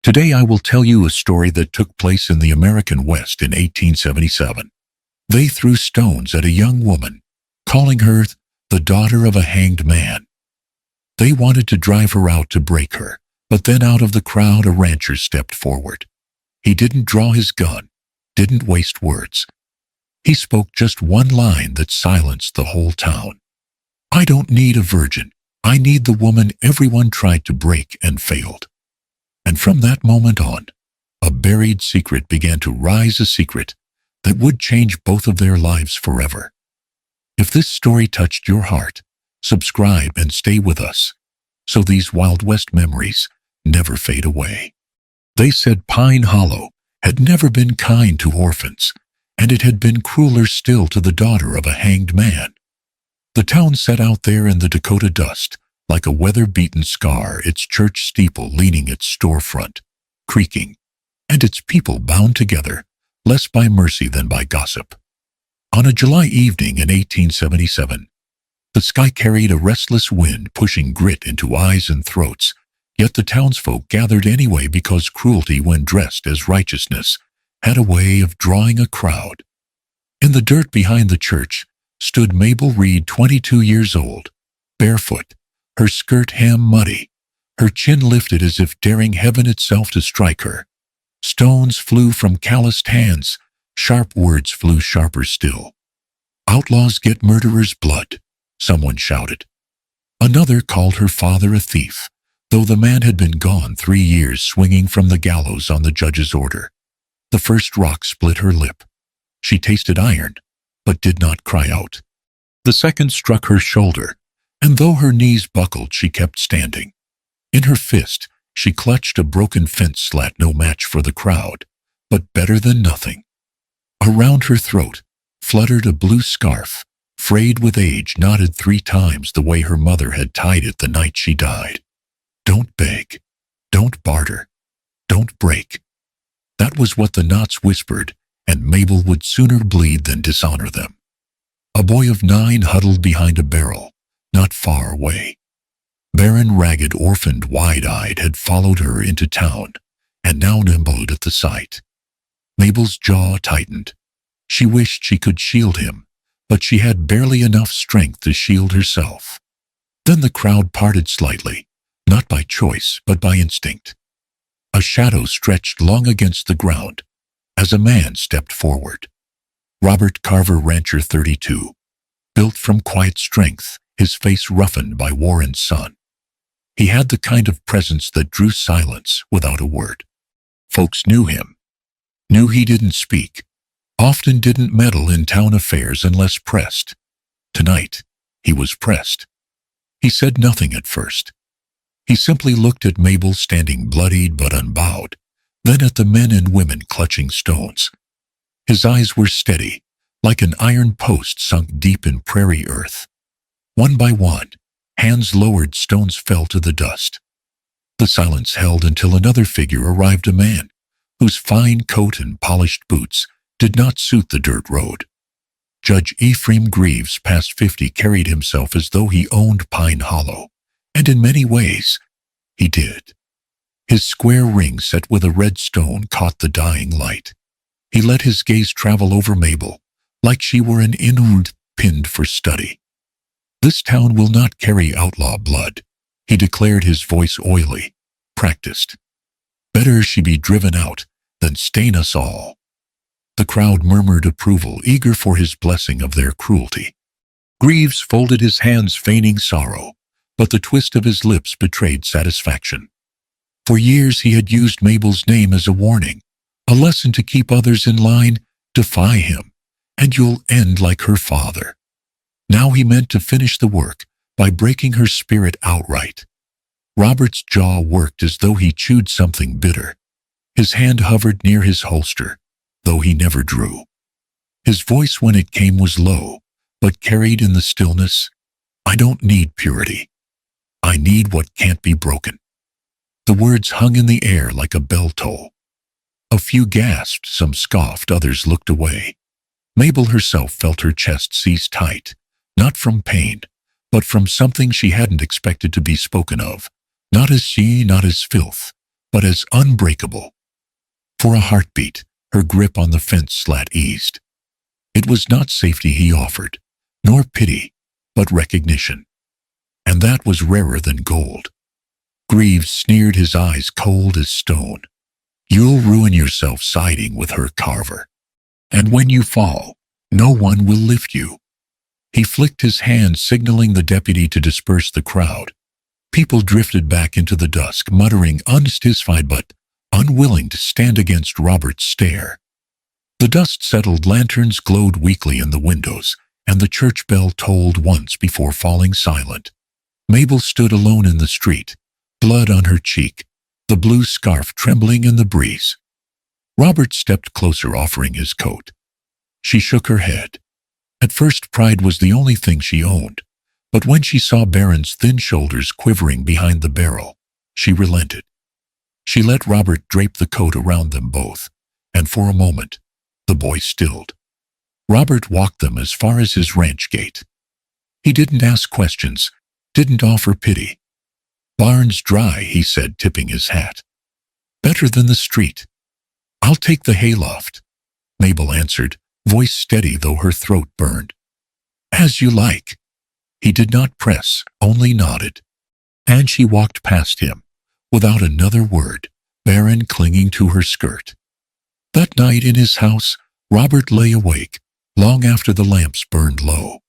Today I will tell you a story that took place in the American West in 1877. They threw stones at a young woman, calling her the daughter of a hanged man. They wanted to drive her out to break her, but then out of the crowd a rancher stepped forward. He didn't draw his gun, didn't waste words. He spoke just one line that silenced the whole town. "I don't need a virgin. I need the woman everyone tried to break and failed." And from that moment on, a buried secret began to rise, a secret that would change both of their lives forever. If this story touched your heart, subscribe and stay with us, so these Wild West memories never fade away. They said Pine Hollow had never been kind to orphans, and it had been crueler still to the daughter of a hanged man. The town sat out there in the Dakota dust, like a weather-beaten scar, its church steeple leaning its storefront, creaking, and its people bound together, less by mercy than by gossip. On a July evening in 1877, the sky carried a restless wind pushing grit into eyes and throats, yet the townsfolk gathered anyway because cruelty, when dressed as righteousness, had a way of drawing a crowd. In the dirt behind the church stood Mabel Reed, 22 years old, barefoot, her skirt hem muddy, her chin lifted as if daring heaven itself to strike her. Stones flew from calloused hands, sharp words flew sharper still. "Outlaws get murderers' blood," someone shouted. Another called her father a thief, though the man had been gone 3 years, swinging from the gallows on the judge's order. The first rock split her lip. She tasted iron, but did not cry out. The second struck her shoulder, and though her knees buckled, she kept standing. In her fist, she clutched a broken fence slat, no match for the crowd, but better than nothing. Around her throat fluttered a blue scarf, frayed with age, knotted 3 times the way her mother had tied it the night she died. "Don't beg, don't barter, don't break." That was what the knots whispered, and Mabel would sooner bleed than dishonor them. A boy of 9 huddled behind a barrel, not far away. Barren, ragged, orphaned, wide-eyed, had followed her into town, and now trembled at the sight. Mabel's jaw tightened. She wished she could shield him, but she had barely enough strength to shield herself. Then the crowd parted slightly, not by choice, but by instinct. A shadow stretched long against the ground as a man stepped forward. Robert Carver, rancher, 32, built from quiet strength, his face roughened by war and sun. He had the kind of presence that drew silence without a word. Folks knew him, knew he didn't speak, often didn't meddle in town affairs unless pressed. Tonight, he was pressed. He said nothing at first. He simply looked at Mabel standing bloodied but unbowed, then at the men and women clutching stones. His eyes were steady, like an iron post sunk deep in prairie earth. One by one, hands lowered, stones fell to the dust. The silence held until another figure arrived, a man whose fine coat and polished boots did not suit the dirt road. Judge Greaves, past 50, carried himself as though he owned Pine Hollow, and in many ways, he did. His square ring set with a red stone caught the dying light. He let his gaze travel over Mabel, like she were an inward pinned for study. "This town will not carry outlaw blood," he declared, his voice oily, practiced. "Better she be driven out than stain us all." The crowd murmured approval, eager for his blessing of their cruelty. Greaves folded his hands, feigning sorrow, but the twist of his lips betrayed satisfaction. For years he had used Mabel's name as a warning, a lesson to keep others in line. "Defy him, and you'll end like her father." Now he meant to finish the work by breaking her spirit outright. Robert's jaw worked as though he chewed something bitter. His hand hovered near his holster, though he never drew. His voice, when it came, was low, but carried in the stillness, "I don't need purity. I need what can't be broken." The words hung in the air like a bell toll. A few gasped, some scoffed, others looked away. Mabel herself felt her chest seize tight, not from pain, but from something she hadn't expected to be spoken of, not as she, not as filth, but as unbreakable. For a heartbeat, her grip on the fence slat eased. It was not safety he offered, nor pity, but recognition. And that was rarer than gold. Greaves sneered, his eyes cold as stone. "You'll ruin yourself siding with her, Carver. And when you fall, no one will lift you." He flicked his hand, signaling the deputy to disperse the crowd. People drifted back into the dusk, muttering, unsatisfied but unwilling to stand against Robert's stare. The dust settled, lanterns glowed weakly in the windows, and the church bell tolled once before falling silent. Mabel stood alone in the street, blood on her cheek, the blue scarf trembling in the breeze. Robert stepped closer, offering his coat. She shook her head. At first, pride was the only thing she owned, but when she saw Barron's thin shoulders quivering behind the barrel, she relented. She let Robert drape the coat around them both, and for a moment, the boy stilled. Robert walked them as far as his ranch gate. He didn't ask questions, didn't offer pity. "Barn's dry," he said, tipping his hat. "Better than the street." "I'll take the hayloft," Mabel answered, voice steady though her throat burned. "As you like." He did not press, only nodded. And she walked past him, without another word, Barron clinging to her skirt. That night in his house, Robert lay awake, long after the lamps burned low.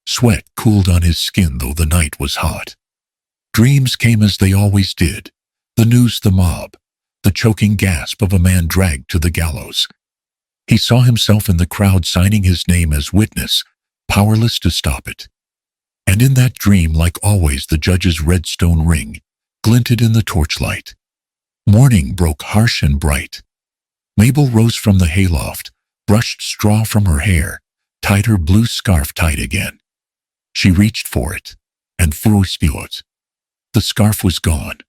Sweat cooled on his skin though the night was hot. Dreams came as they always did, the news, the mob, the choking gasp of a man dragged to the gallows. He saw himself in the crowd, signing his name as witness, powerless to stop it. And in that dream, like always, the judge's red stone ring glinted in the torchlight. Morning broke harsh and bright. Mabel rose from the hayloft, brushed straw from her hair, tied her blue scarf tight again. She reached for it, and frostiot. The scarf was gone.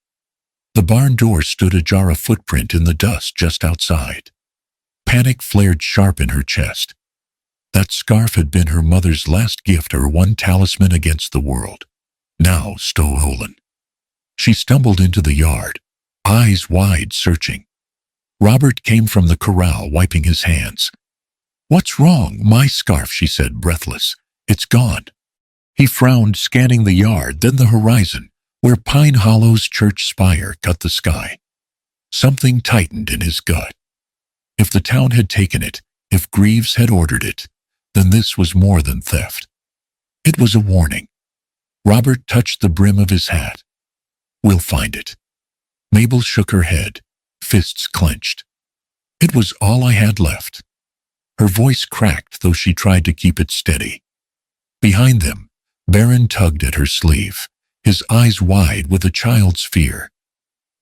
The barn door stood ajar, a footprint in the dust just outside. Panic flared sharp in her chest. That scarf had been her mother's last gift, her one talisman against the world. Now stolen. She stumbled into the yard, eyes wide, searching. Robert came from the corral, wiping his hands. "What's wrong?" "My scarf," she said, breathless. "It's gone." He frowned, scanning the yard, then the horizon, where Pine Hollow's church spire cut the sky. Something tightened in his gut. If the town had taken it, if Greaves had ordered it, then this was more than theft. It was a warning. Robert touched the brim of his hat. "We'll find it." Mabel shook her head, fists clenched. "It was all I had left." Her voice cracked, though she tried to keep it steady. Behind them, Barron tugged at her sleeve, his eyes wide with a child's fear.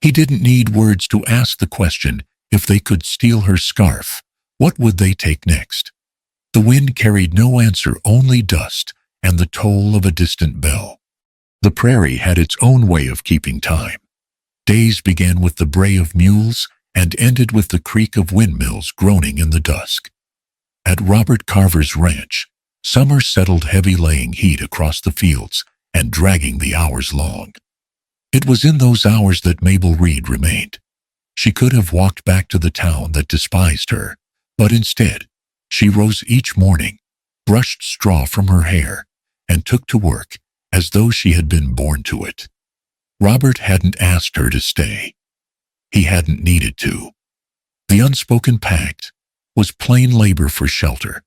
He didn't need words to ask the question: if they could steal her scarf, what would they take next? The wind carried no answer, only dust and the toll of a distant bell. The prairie had its own way of keeping time. Days began with the bray of mules and ended with the creak of windmills groaning in the dusk. At Robert Carver's ranch, summer settled heavy, laying heat across the fields and dragging the hours long. It was in those hours that Mabel Reed remained. She could have walked back to the town that despised her, but instead, she rose each morning, brushed straw from her hair, and took to work as though she had been born to it. Robert hadn't asked her to stay. He hadn't needed to. The unspoken pact was plain labor for shelter.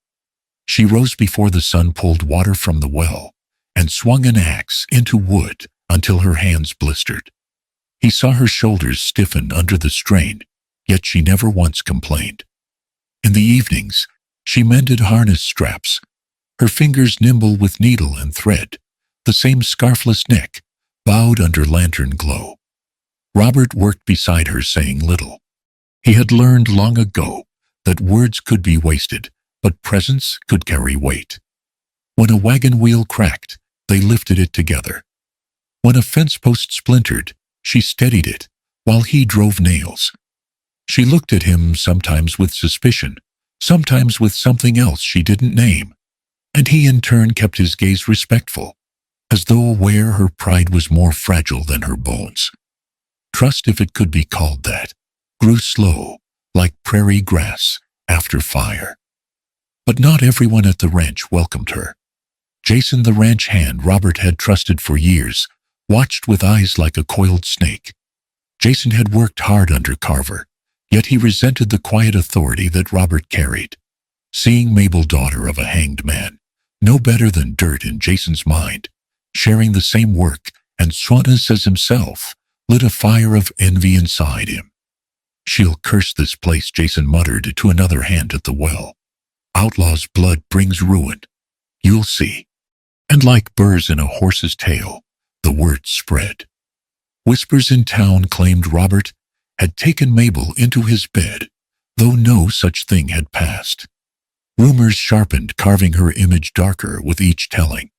She rose before the sun, pulled water from the well, and swung an axe into wood until her hands blistered. He saw her shoulders stiffen under the strain, yet she never once complained. In the evenings, she mended harness straps, her fingers nimble with needle and thread, the same scarfless neck bowed under lantern glow. Robert worked beside her, saying little. He had learned long ago that words could be wasted, but presence could carry weight. When a wagon wheel cracked, they lifted it together. When a fence post splintered, she steadied it, while he drove nails. She looked at him, sometimes with suspicion, sometimes with something else she didn't name, and he in turn kept his gaze respectful, as though aware her pride was more fragile than her bones. Trust, if it could be called that, grew slow, like prairie grass after fire. But not everyone at the ranch welcomed her. Jason, the ranch hand Robert had trusted for years, watched with eyes like a coiled snake. Jason had worked hard under Carver, yet he resented the quiet authority that Robert carried. Seeing Mabel, daughter of a hanged man, no better than dirt in Jason's mind, sharing the same work and sweetness as himself, lit a fire of envy inside him. "She'll curse this place," Jason muttered to another hand at the well. "Outlaw's blood brings ruin. You'll see." And like burrs in a horse's tail, the word spread. Whispers in town claimed Robert had taken Mabel into his bed, though no such thing had passed. Rumors sharpened, carving her image darker with each telling.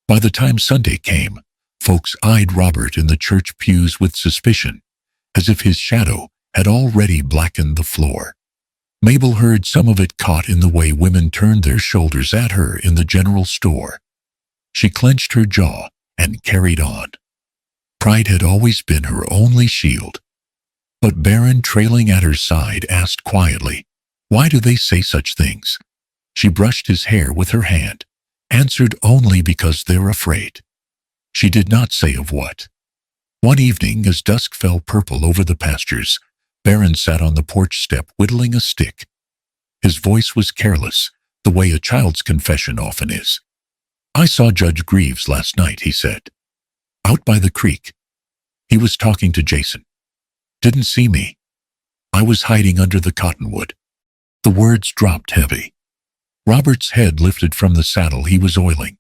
By the time Sunday came, folks eyed Robert in the church pews with suspicion, as if his shadow had already blackened the floor. Mabel heard some of it, caught in the way women turned their shoulders at her in the general store. She clenched her jaw and carried on. Pride had always been her only shield. But Barron, trailing at her side, asked quietly, "Why do they say such things?" She brushed his hair with her hand, answered, "Only because they're afraid." She did not say of what. One evening, as dusk fell purple over the pastures, Barron sat on the porch step whittling a stick. His voice was careless, the way a child's confession often is. "I saw Judge Greaves last night," he said. "Out by the creek." He was talking to Jason. "Didn't see me. I was hiding under the cottonwood." The words dropped heavy. Robert's head lifted from the saddle he was oiling.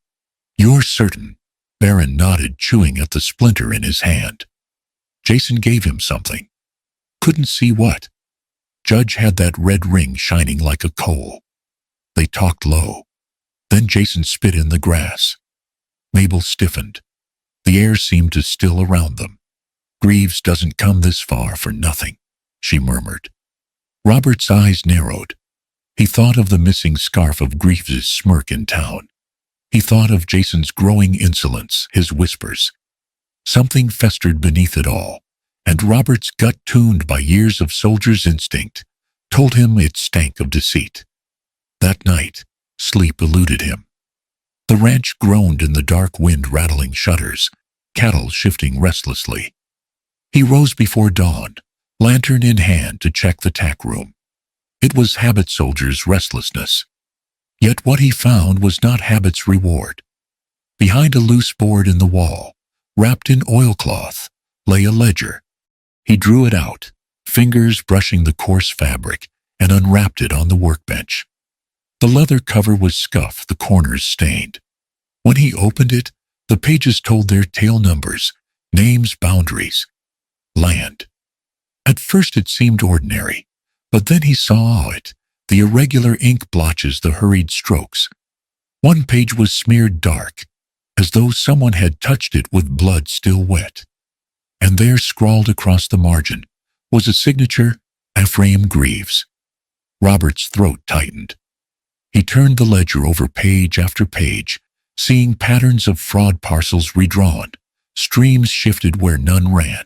"You're certain?" Barron nodded, chewing at the splinter in his hand. Jason gave him something. Couldn't see what. Judge had that red ring shining like a coal. They talked low. Then Jason spit in the grass. Mabel stiffened. The air seemed to still around them. "Greaves doesn't come this far for nothing," she murmured. Robert's eyes narrowed. He thought of the missing scarf, of Greaves's smirk in town. He thought of Jason's growing insolence, his whispers. Something festered beneath it all, and Robert's gut, tuned by years of soldier's instinct, told him it stank of deceit. That night, sleep eluded him. The ranch groaned in the dark wind, rattling shutters, cattle shifting restlessly. He rose before dawn, lantern in hand, to check the tack room. It was habit, soldier's restlessness. Yet what he found was not habit's reward. Behind a loose board in the wall, wrapped in oilcloth, lay a ledger. He drew it out, fingers brushing the coarse fabric, and unwrapped it on the workbench. The leather cover was scuffed, the corners stained. When he opened it, the pages told their tail numbers, names, boundaries, land. At first it seemed ordinary, but then he saw it, the irregular ink blotches, the hurried strokes. One page was smeared dark, as though someone had touched it with blood still wet. And there, scrawled across the margin, was a signature, Ephraim Greaves. Robert's throat tightened. He turned the ledger over page after page, seeing patterns of fraud, parcels redrawn, streams shifted where none ran.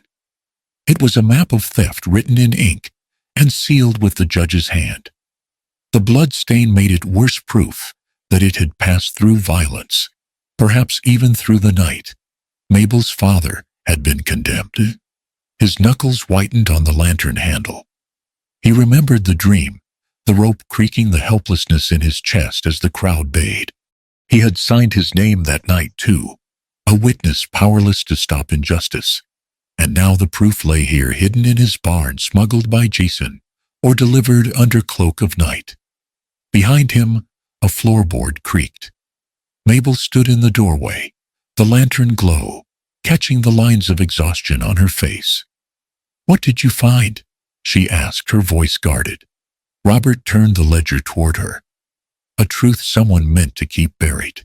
It was a map of theft, written in ink and sealed with the judge's hand. The blood stain made it worse proof that it had passed through violence, perhaps even through the night. Mabel's father had been condemned. His knuckles whitened on the lantern handle. He remembered the dream, the rope creaking, the helplessness in his chest as the crowd bayed. He had signed his name that night too, a witness powerless to stop injustice. And now the proof lay here, hidden in his barn, smuggled by Jason, or delivered under cloak of night. Behind him, a floorboard creaked. Mabel stood in the doorway, the lantern glow, catching the lines of exhaustion on her face. "What did you find?" she asked, her voice guarded. Robert turned the ledger toward her. A truth someone meant to keep buried.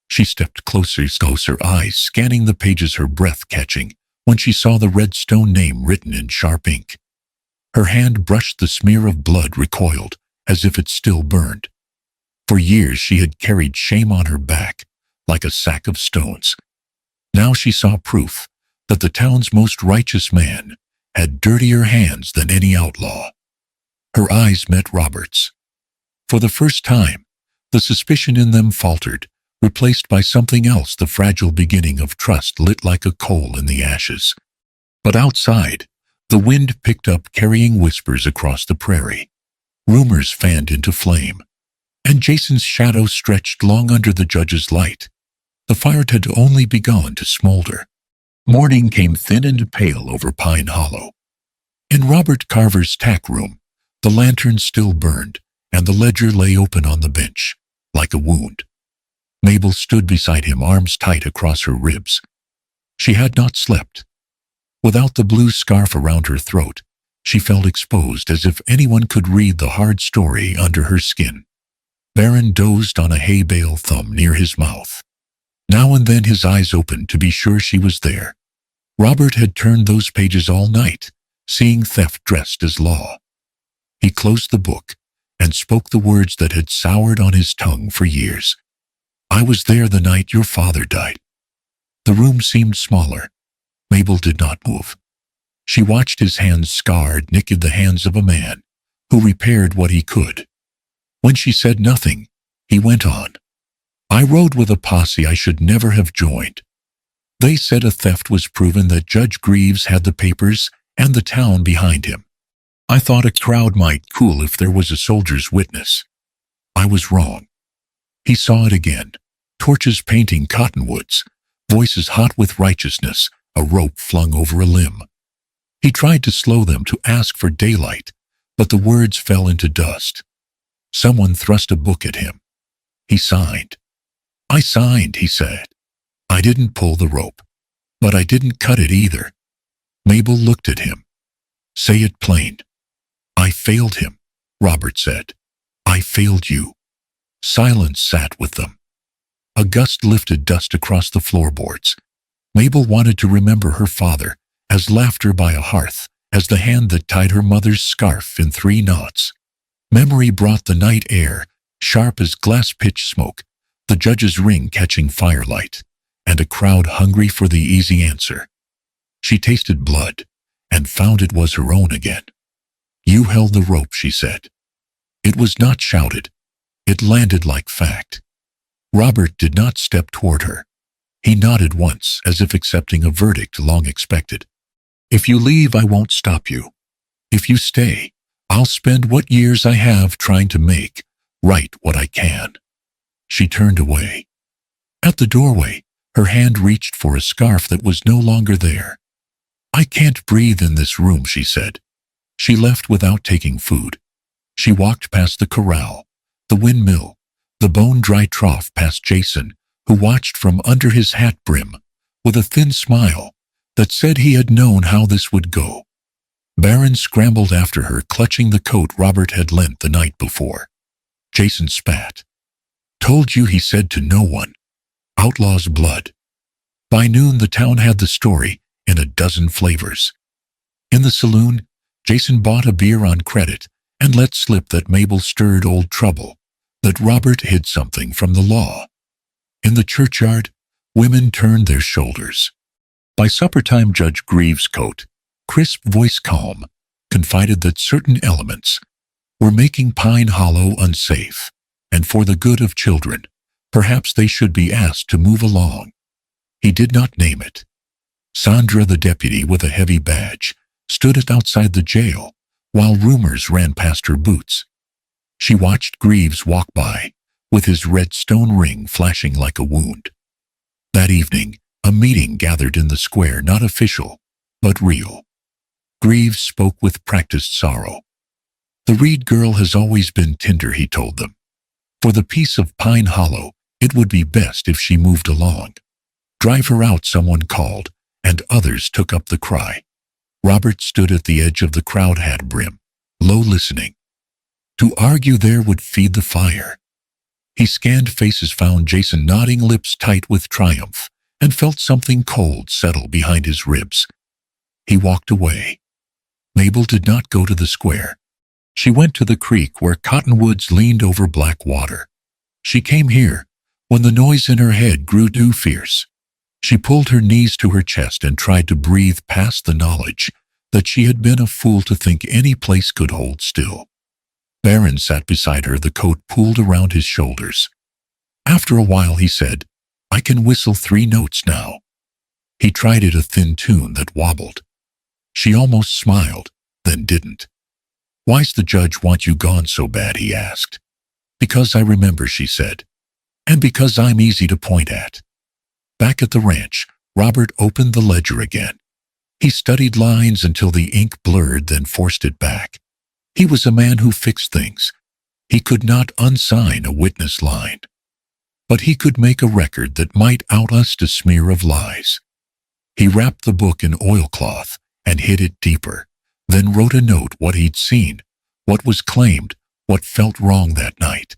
She stepped closer, her eyes scanning the pages, her breath catching, when she saw the red stone name written in sharp ink. Her hand brushed the smear of blood, recoiled, as if it still burned. For years she had carried shame on her back, like a sack of stones. Now she saw proof that the town's most righteous man had dirtier hands than any outlaw. Her eyes met Robert's. For the first time, the suspicion in them faltered, replaced by something else, the fragile beginning of trust lit like a coal in the ashes. But outside, the wind picked up, carrying whispers across the prairie. Rumors fanned into flame, and Jason's shadow stretched long under the judge's light. The fire had only begun to smolder. Morning came thin and pale over Pine Hollow. In Robert Carver's tack room, the lantern still burned, and the ledger lay open on the bench, like a wound. Mabel stood beside him, arms tight across her ribs. She had not slept. Without the blue scarf around her throat, she felt exposed, as if anyone could read the hard story under her skin. Barron dozed on a hay bale thumb near his mouth. Now and then his eyes opened to be sure she was there. Robert had turned those pages all night, seeing theft dressed as law. He closed the book and spoke the words that had soured on his tongue for years. "I was there the night your father died." The room seemed smaller. Mabel did not move. She watched his hands, scarred, naked, the hands of a man who repaired what he could. When she said nothing, he went on. "I rode with a posse I should never have joined. They said a theft was proven, that Judge Greaves had the papers and the town behind him. I thought a crowd might cool if there was a soldier's witness. I was wrong." He saw it again. Torches painting cottonwoods, voices hot with righteousness, a rope flung over a limb. He tried to slow them, to ask for daylight, but the words fell into dust. Someone thrust a book at him. He signed. "I signed," he said. "I didn't pull the rope, but I didn't cut it either." Mabel looked at him. "Say it plain." "I failed him," Robert said. "I failed you." Silence sat with them. A gust lifted dust across the floorboards. Mabel wanted to remember her father, as laughter by a hearth, as the hand that tied her mother's scarf in 3 knots. Memory brought the night air, sharp as glass pitch smoke, the judge's ring catching firelight, and a crowd hungry for the easy answer. She tasted blood, and found it was her own again. "You held the rope," she said. It was not shouted. It landed like fact. Robert did not step toward her. He nodded once, as if accepting a verdict long expected. "If you leave, I won't stop you. If you stay, I'll spend what years I have trying to make right what I can." She turned away. At the doorway, her hand reached for a scarf that was no longer there. "I can't breathe in this room," she said. She left without taking food. She walked past the corral, the windmill, the bone-dry trough, past Jason, who watched from under his hat brim, with a thin smile that said he had known how this would go. Barron scrambled after her, clutching the coat Robert had lent the night before. Jason spat. "Told you," he said, "to no one. Outlaw's blood." By noon, the town had the story in a dozen flavors. In the saloon, Jason bought a beer on credit and let slip that Mabel stirred old trouble, that Robert hid something from the law. In the churchyard, women turned their shoulders. By supper-time, Judge Greaves' coat, crisp voice calm, confided that certain elements were making Pine Hollow unsafe, and for the good of children, perhaps they should be asked to move along. He did not name it. Sandra, the deputy with a heavy badge, stood outside the jail, while rumors ran past her boots. She watched Greaves walk by, with his red stone ring flashing like a wound. That evening, a meeting gathered in the square, not official, but real. Greaves spoke with practiced sorrow. "The Reed girl has always been tender," he told them. "For the peace of Pine Hollow, it would be best if she moved along. Drive her out," someone called, and others took up the cry. Robert stood at the edge of the crowd hat brim, low, listening. To argue there would feed the fire. He scanned faces, found Jason nodding, lips tight with triumph, and felt something cold settle behind his ribs. He walked away. Mabel did not go to the square. She went to the creek where cottonwoods leaned over black water. She came here when the noise in her head grew too fierce. She pulled her knees to her chest and tried to breathe past the knowledge that she had been a fool to think any place could hold still. Barron sat beside her, the coat pulled around his shoulders. After a while he said, "I can whistle 3 notes now." He tried it, a thin tune that wobbled. She almost smiled, then didn't. "Why's the judge want you gone so bad?" he asked. "Because I remember," she said. "And because I'm easy to point at." Back at the ranch, Robert opened the ledger again. He studied lines until the ink blurred, then forced it back. He was a man who fixed things. He could not unsign a witness line. But he could make a record that might outlast a smear of lies. He wrapped the book in oilcloth and hid it deeper, then wrote a note: what he'd seen, what was claimed, what felt wrong that night.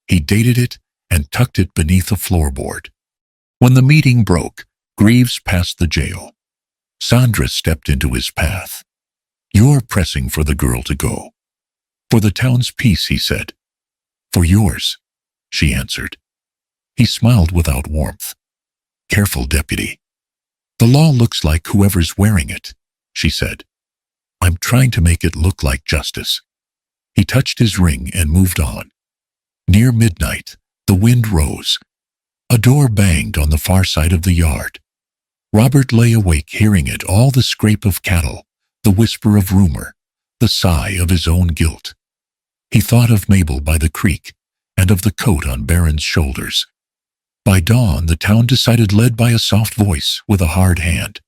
He dated it and tucked it beneath a floorboard. When the meeting broke, Greaves passed the jail. Sandra stepped into his path. "You're pressing for the girl to go." "For the town's peace," he said. "For yours," she answered. He smiled without warmth. "Careful, deputy. The law looks like whoever's wearing it," she said. "I'm trying to make it look like justice." He touched his ring and moved on. Near midnight, the wind rose. A door banged on the far side of the yard. Robert lay awake, hearing it, all the scrape of cattle, the whisper of rumor, the sigh of his own guilt. He thought of Mabel by the creek and of the coat on Barron's shoulders. By dawn, the town decided, led by a soft voice with a hard hand.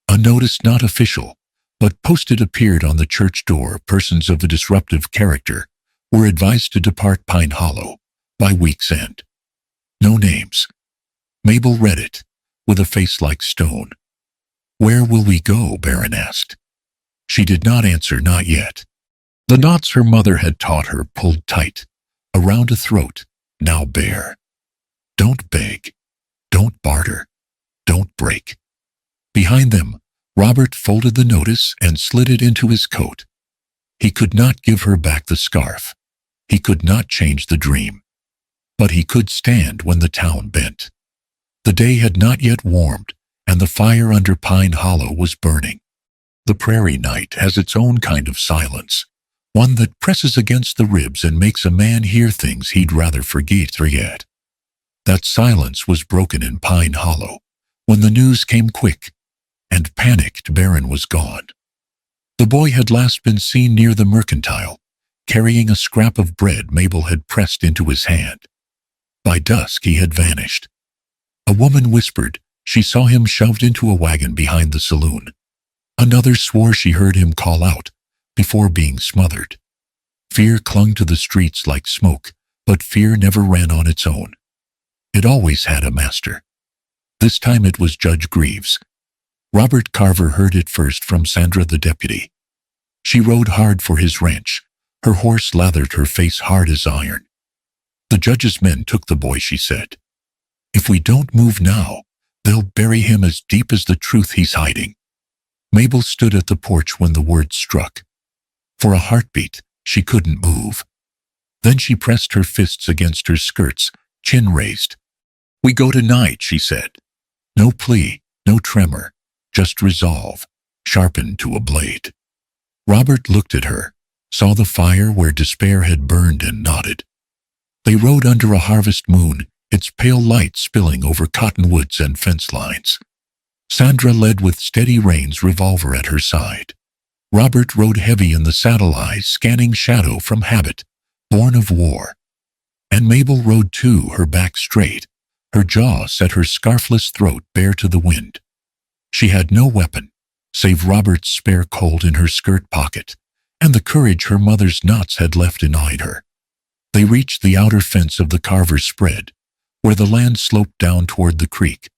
A notice, not official, but posted, appeared on the church door. Persons of a disruptive character were advised to depart Pine Hollow by week's end. No names. Mabel read it, with a face like stone. "Where will we go?" Barron asked. She did not answer, not yet. The knots her mother had taught her pulled tight, around a throat, now bare. Don't beg. Don't barter. Don't break. Behind them, Robert folded the notice and slid it into his coat. He could not give her back the scarf. He could not change the dream. But he could stand when the town bent. The day had not yet warmed, and the fire under Pine Hollow was burning. The prairie night has its own kind of silence, one that presses against the ribs and makes a man hear things he'd rather forget. That silence was broken in Pine Hollow when the news came quick, and panicked Barron was gone. The boy had last been seen near the mercantile, carrying a scrap of bread Mabel had pressed into his hand. By dusk he had vanished. A woman whispered she saw him shoved into a wagon behind the saloon. Another swore she heard him call out before being smothered. Fear clung to the streets like smoke, but fear never ran on its own. It always had a master. This time it was Judge Greaves. Robert Carver heard it first from Sandra, the deputy. She rode hard for his ranch. Her horse lathered her face hard as iron. "The judge's men took the boy," she said. "If we don't move now, they'll bury him as deep as the truth he's hiding." Mabel stood at the porch when the word struck. For a heartbeat, she couldn't move. Then she pressed her fists against her skirts, chin raised. "We go tonight," she said. No plea, no tremor, just resolve, sharpened to a blade. Robert looked at her, saw the fire where despair had burned, and nodded. They rode under a harvest moon, its pale light spilling over cottonwoods and fence lines. Sandra led with steady reins, revolver at her side. Robert rode heavy in the saddle, eyes scanning shadow from habit, born of war. And Mabel rode too, her back straight, her jaw set, her scarfless throat bare to the wind. She had no weapon, save Robert's spare Colt in her skirt pocket, and the courage her mother's knots had left denied her. They reached the outer fence of the Carver's spread, where the land sloped down toward the creek.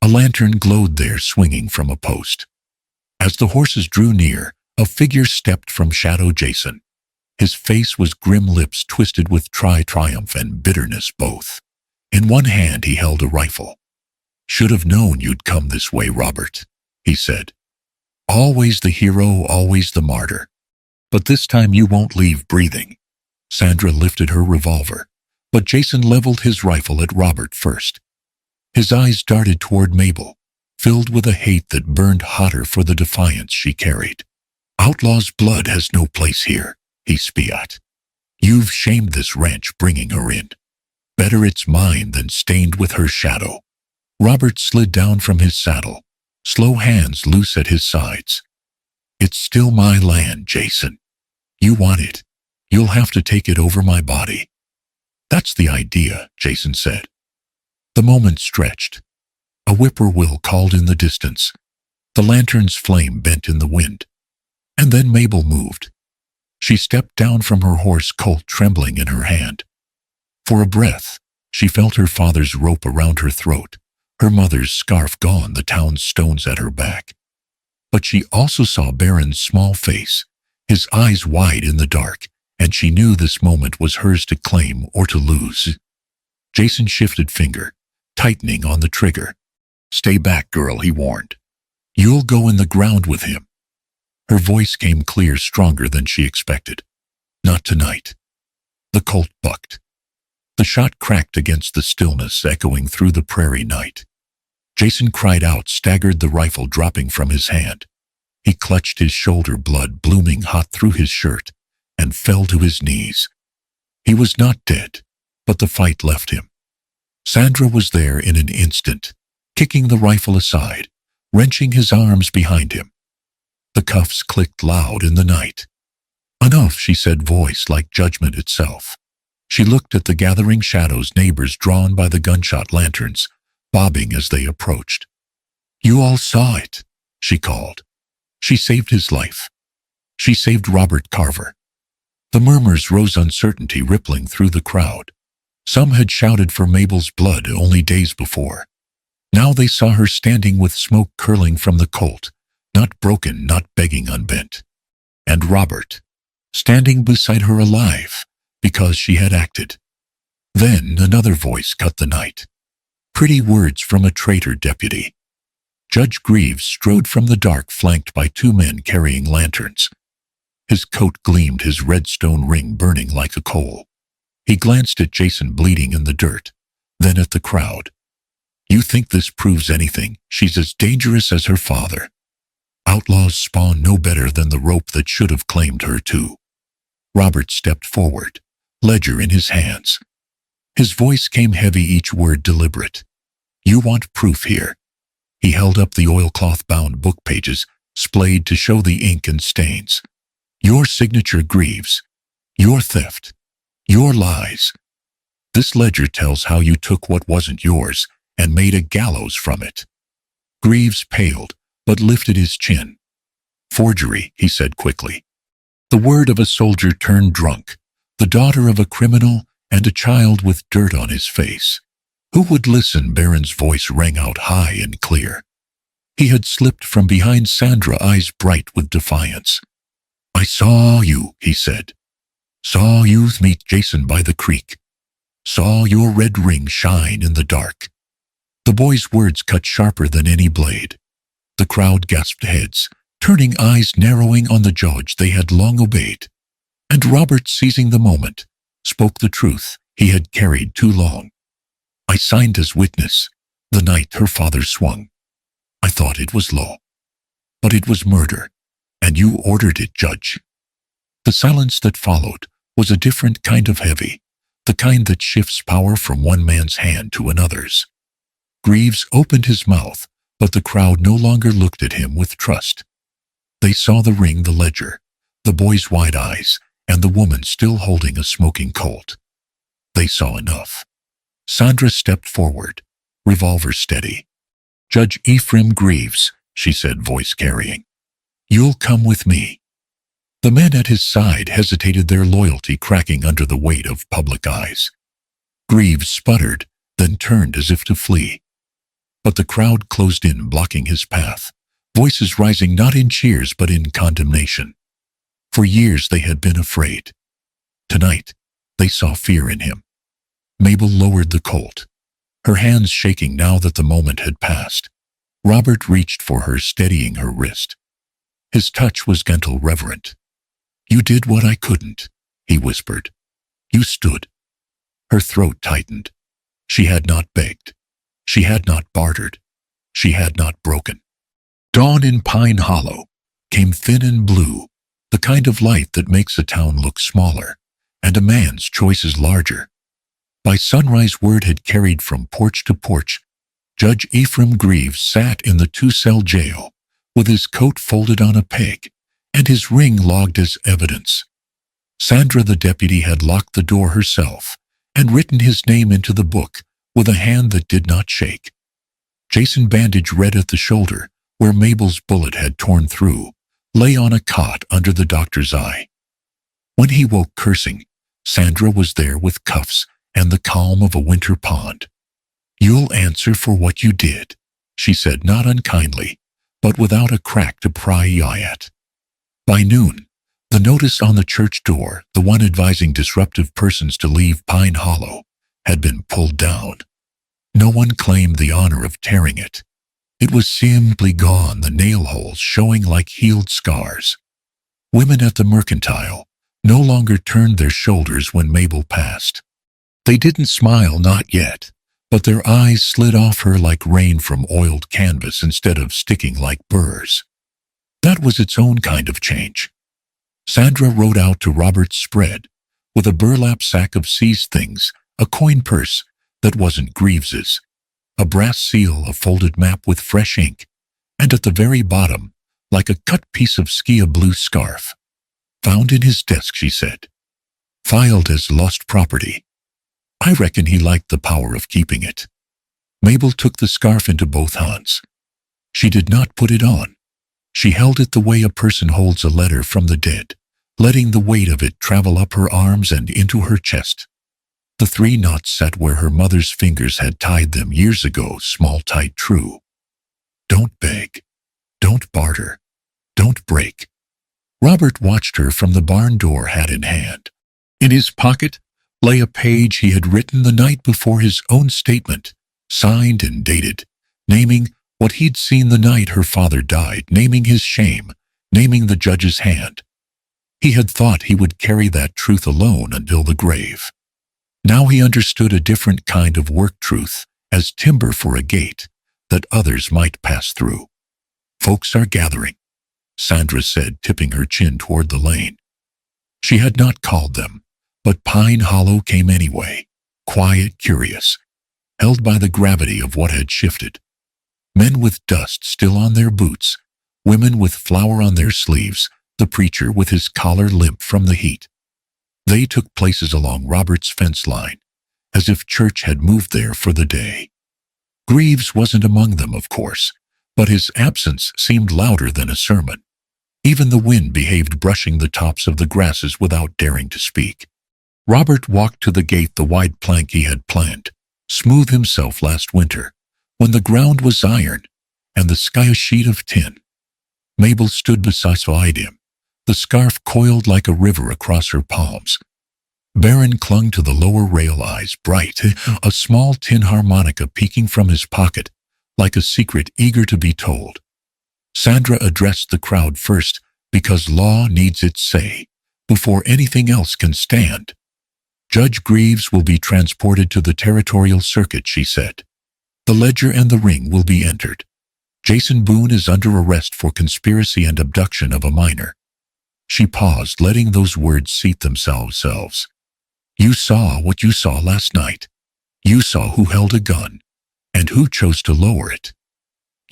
A lantern glowed there, swinging from a post. As the horses drew near, a figure stepped from shadow. Jason. His face was grim, lips twisted with triumph and bitterness both. In one hand he held a rifle. "Should have known you'd come this way, Robert," he said. "Always the hero, always the martyr. But this time you won't leave breathing." Sandra lifted her revolver, but Jason leveled his rifle at Robert first. His eyes darted toward Mabel. filled with a hate that burned hotter for the defiance she carried. "Outlaw's blood has no place here," he spat. "You've shamed this ranch bringing her in. Better it's mine than stained with her shadow." Robert slid down from his saddle, slow hands loose at his sides. "It's still my land, Jason. You want it. You'll have to take it over my body." "That's the idea," Jason said. The moment stretched. A whippoorwill called in the distance. The lantern's flame bent in the wind. And then Mabel moved. She stepped down from her horse, Colt trembling in her hand. For a breath, she felt her father's rope around her throat, her mother's scarf gone, the town's stones at her back. But she also saw Barron's small face, his eyes wide in the dark, and she knew this moment was hers to claim or to lose. Jason shifted finger, tightening on the trigger. "Stay back, girl," he warned. "You'll go in the ground with him." Her voice came clear, stronger than she expected. "Not tonight." The Colt bucked. The shot cracked against the stillness, echoing through the prairie night. Jason cried out, staggered, the rifle dropping from his hand. He clutched his shoulder, blood blooming hot through his shirt, and fell to his knees. He was not dead, but the fight left him. Sandra was there in an instant, kicking the rifle aside, wrenching his arms behind him. The cuffs clicked loud in the night. "Enough," she said, voice like judgment itself. She looked at the gathering shadows, neighbors drawn by the gunshot lanterns, bobbing as they approached. "You all saw it," she called. "She saved his life. She saved Robert Carver." The murmurs rose, uncertainty rippling through the crowd. Some had shouted for Mabel's blood only days before. Now they saw her standing with smoke curling from the Colt, not broken, not begging, unbent. And Robert, standing beside her, alive, because she had acted. Then another voice cut the night. Pretty words from a traitor deputy. Judge Greaves strode from the dark, flanked by two men carrying lanterns. His coat gleamed, his red stone ring burning like a coal. He glanced at Jason bleeding in the dirt, then at the crowd. "You think this proves anything? She's as dangerous as her father. Outlaws spawn no better than the rope that should have claimed her too." Robert stepped forward, ledger in his hands. His voice came heavy, each word deliberate. "You want proof here." He held up the oilcloth-bound book pages, splayed to show the ink and stains. "Your signature, Greaves. Your theft. Your lies. This ledger tells how you took what wasn't yours and made a gallows from it." Greaves paled, but lifted his chin. "Forgery," he said quickly. The word of a soldier turned drunk, the daughter of a criminal, and a child with dirt on his face. Who would listen? Barron's voice rang out high and clear. He had slipped from behind Sandra, eyes bright with defiance. "I saw you," he said. "Saw you meet Jason by the creek. Saw your red ring shine in the dark." The boy's words cut sharper than any blade. The crowd gasped, heads turning, eyes narrowing on the judge they had long obeyed. And Robert, seizing the moment, spoke the truth he had carried too long. "I signed as witness the night her father swung. I thought it was law. But it was murder, and you ordered it, Judge." The silence that followed was a different kind of heavy, the kind that shifts power from one man's hand to another's. Greaves opened his mouth, but the crowd no longer looked at him with trust. They saw the ring, the ledger, the boy's wide eyes, and the woman still holding a smoking Colt. They saw enough. Sandra stepped forward, revolver steady. "Judge Ephraim Greaves," she said, voice carrying. "You'll come with me." The men at his side hesitated, their loyalty cracking under the weight of public eyes. Greaves sputtered, then turned as if to flee. But the crowd closed in, blocking his path, voices rising not in cheers but in condemnation. For years they had been afraid. Tonight, they saw fear in him. Mabel lowered the Colt, her hands shaking now that the moment had passed. Robert reached for her, steadying her wrist. His touch was gentle, reverent. "You did what I couldn't," he whispered. "You stood." Her throat tightened. She had not begged. She had not bartered. she had not broken. Dawn in Pine Hollow came thin and blue, the kind of light that makes a town look smaller and a man's choices larger. By sunrise, word had carried from porch to porch. Judge Greaves sat in the two-cell jail with his coat folded on a peg and his ring logged as evidence. Sandra, the deputy, had locked the door herself and written his name into the book with a hand that did not shake. Jason, bandage red at the shoulder where Mabel's bullet had torn through, lay on a cot under the doctor's eye. When he woke cursing, Sandra was there with cuffs and the calm of a winter pond. "You'll answer for what you did," she said, not unkindly, but without a crack to pry eye at. By noon, the notice on the church door, the one advising disruptive persons to leave Pine Hollow, had been pulled down. No one claimed the honor of tearing it. It was simply gone, the nail holes showing like healed scars. Women at the Mercantile no longer turned their shoulders when Mabel passed. They didn't smile, not yet, but their eyes slid off her like rain from oiled canvas instead of sticking like burrs. That was its own kind of change. Sandra rode out to Robert's spread with a burlap sack of seized things, a coin purse that wasn't Greaves's, a brass seal, a folded map with fresh ink, and at the very bottom, like a cut piece of skia blue scarf. "Found in his desk," she said. "Filed as lost property. I reckon he liked the power of keeping it." Mabel took the scarf into both hands. She did not put it on. She held it the way a person holds a letter from the dead, letting the weight of it travel up her arms and into her chest. The 3 knots sat where her mother's fingers had tied them years ago, small, tight, true. Don't beg. Don't barter. Don't break. Robert watched her from the barn door, hat in hand. In his pocket lay a page he had written the night before, his own statement, signed and dated, naming what he'd seen the night her father died, naming his shame, naming the judge's hand. He had thought he would carry that truth alone until the grave. Now he understood a different kind of work truth as timber for a gate that others might pass through. "Folks are gathering," Sandra said, tipping her chin toward the lane. She had not called them, but Pine Hollow came anyway, quiet, curious, held by the gravity of what had shifted. Men with dust still on their boots, women with flour on their sleeves, the preacher with his collar limp from the heat. They took places along Robert's fence line, as if church had moved there for the day. Greaves wasn't among them, of course, but his absence seemed louder than a sermon. Even the wind behaved, brushing the tops of the grasses without daring to speak. Robert walked to the gate, the wide plank he had planned, smooth himself last winter, when the ground was iron and the sky a sheet of tin. Mabel stood beside him, the scarf coiled like a river across her palms. Barron clung to the lower rail, eyes bright, a small tin harmonica peeking from his pocket, like a secret eager to be told. Sandra addressed the crowd first, because law needs its say before anything else can stand. "Judge Greaves will be transported to the territorial circuit," she said. "The ledger and the ring will be entered. Jason Boone is under arrest for conspiracy and abduction of a minor." She paused, letting those words seat themselves. "You saw what you saw last night. You saw who held a gun and who chose to lower it.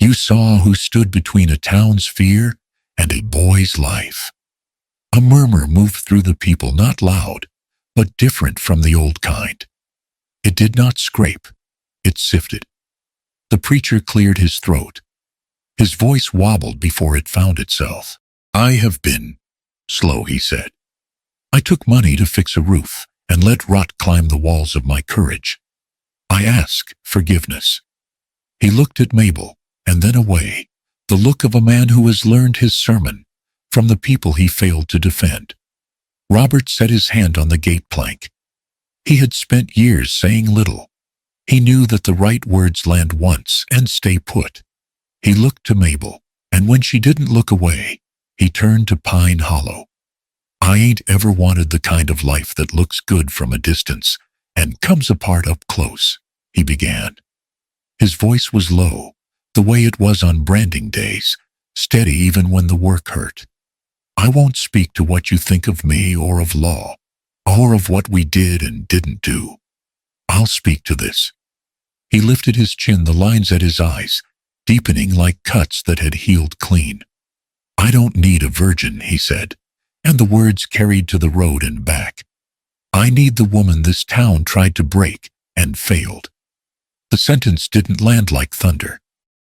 You saw who stood between a town's fear and a boy's life." A murmur moved through the people, not loud, but different from the old kind. It did not scrape. It sifted. The preacher cleared his throat. His voice wobbled before it found itself. "I have been slow," he said. "I took money to fix a roof and let rot climb the walls of my courage. I ask forgiveness." He looked at Mabel and then away, the look of a man who has learned his sermon from the people he failed to defend. Robert set his hand on the gate plank. He had spent years saying little. He knew that the right words land once and stay put. He looked to Mabel, and when she didn't look away, he turned to Pine Hollow. "I ain't ever wanted the kind of life that looks good from a distance and comes apart up close," he began. His voice was low, the way it was on branding days, steady even when the work hurt. I won't speak to what you think of me or of law, or of what we did and didn't do. I'll speak to this. He lifted his chin, the lines at his eyes deepening like cuts that had healed clean. I don't need a virgin, he said, and the words carried to the road and back. I need the woman this town tried to break and failed. The sentence didn't land like thunder.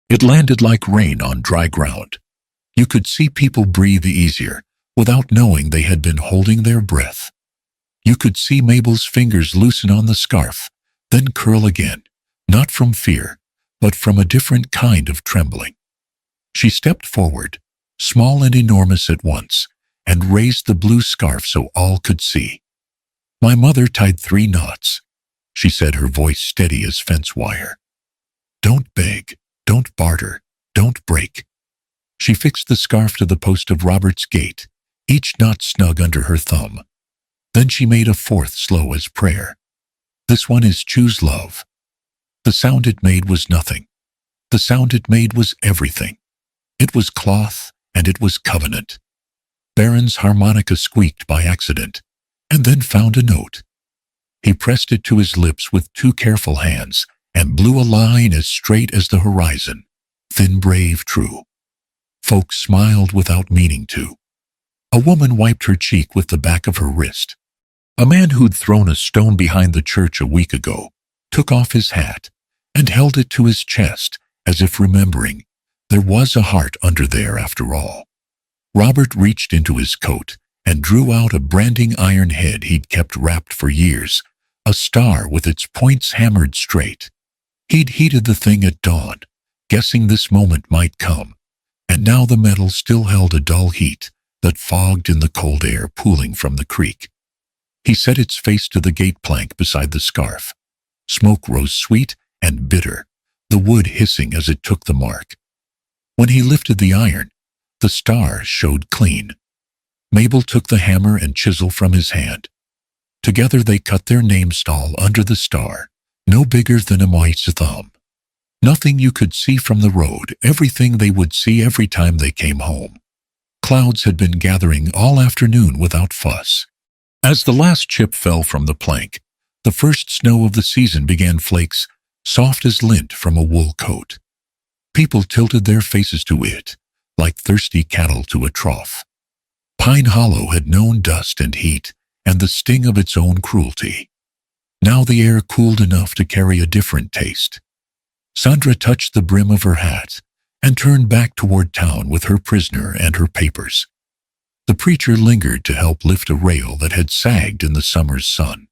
It landed like rain on dry ground. You could see people breathe easier without knowing they had been holding their breath. You could see Mabel's fingers loosen on the scarf, then curl again, not from fear, but from a different kind of trembling. She stepped forward, small and enormous at once, and raised the blue scarf so all could see. My mother tied 3 knots, she said, her voice steady as fence wire. Don't beg, don't barter, don't break. She fixed the scarf to the post of Robert's gate, each knot snug under her thumb. Then she made a 4th slow as prayer. This one is choose love. The sound it made was nothing. The sound it made was everything. It was cloth, and it was covenant. Baron's harmonica squeaked by accident, and then found a note. He pressed it to his lips with 2 careful hands, and blew a line as straight as the horizon, thin, brave, true. Folks smiled without meaning to. A woman wiped her cheek with the back of her wrist. A man who'd thrown a stone behind the church a week ago took off his hat and held it to his chest as if remembering there was a heart under there after all. Robert reached into his coat and drew out a branding iron head he'd kept wrapped for years, a star with its points hammered straight. He'd heated the thing at dawn, guessing this moment might come, and now the metal still held a dull heat that fogged in the cold air pooling from the creek. He set its face to the gate plank beside the scarf. Smoke rose sweet and bitter, the wood hissing as it took the mark. When he lifted the iron, the star showed clean. Mabel took the hammer and chisel from his hand. Together they cut their names all under the star, no bigger than a mite's thumb. Nothing you could see from the road, everything they would see every time they came home. Clouds had been gathering all afternoon without fuss. As the last chip fell from the plank, the first snow of the season began flakes, soft as lint from a wool coat. People tilted their faces to it, like thirsty cattle to a trough. Pine Hollow had known dust and heat, and the sting of its own cruelty. Now the air cooled enough to carry a different taste. Sandra touched the brim of her hat and turned back toward town with her prisoner and her papers. The preacher lingered to help lift a rail that had sagged in the summer's sun.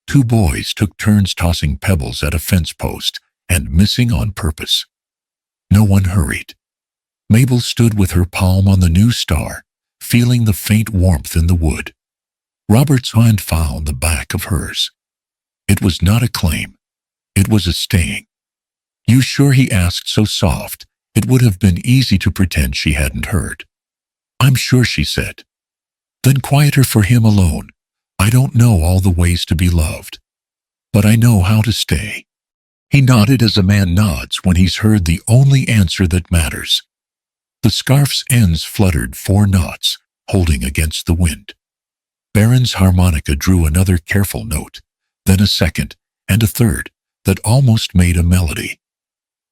2 boys took turns tossing pebbles at a fence post and missing on purpose. No one hurried. Mabel stood with her palm on the new star, feeling the faint warmth in the wood. Robert's hand found the back of hers. It was not a claim. It was a staying. You sure, he asked so soft, it would have been easy to pretend she hadn't heard. I'm sure, she said. Then quieter for him alone. I don't know all the ways to be loved, but I know how to stay. He nodded as a man nods when he's heard the only answer that matters. The scarf's ends fluttered 4 knots, holding against the wind. Baron's harmonica drew another careful note, then a second and a third that almost made a melody.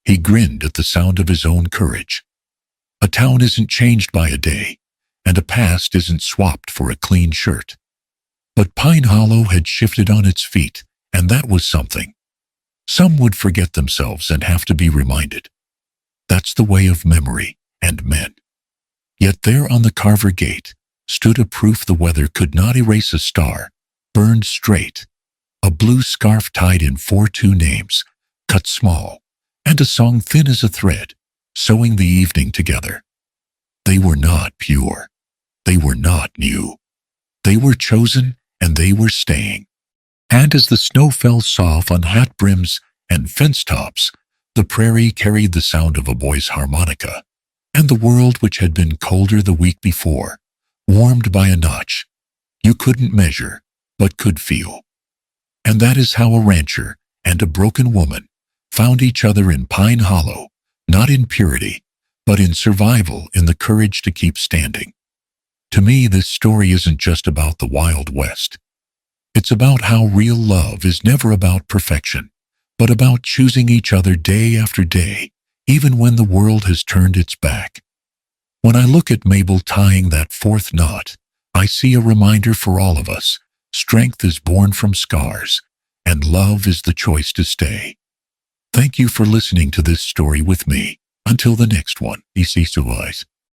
He grinned at the sound of his own courage. A town isn't changed by a day, and a past isn't swapped for a clean shirt. But Pine Hollow had shifted on its feet, and that was something. Some would forget themselves and have to be reminded. That's the way of memory and men. Yet there on the Carver gate stood a proof the weather could not erase, a star, burned straight, a blue scarf tied in 4 2 names, cut small, and a song thin as a thread, sewing the evening together. They were not pure. They were not new. They were chosen, and they were staying. And as the snow fell soft on hat brims and fence tops, the prairie carried the sound of a boy's harmonica, and the world, which had been colder the week before, warmed by a notch you couldn't measure, but could feel. And that is how a rancher and a broken woman found each other in Pine Hollow, not in purity, but in survival, in the courage to keep standing. To me, this story isn't just about the Wild West. It's about how real love is never about perfection, but about choosing each other day after day, even when the world has turned its back. When I look at Mabel tying that fourth knot, I see a reminder for all of us. Strength is born from scars, and love is the choice to stay. Thank you for listening to this story with me. Until the next one, Isisuais.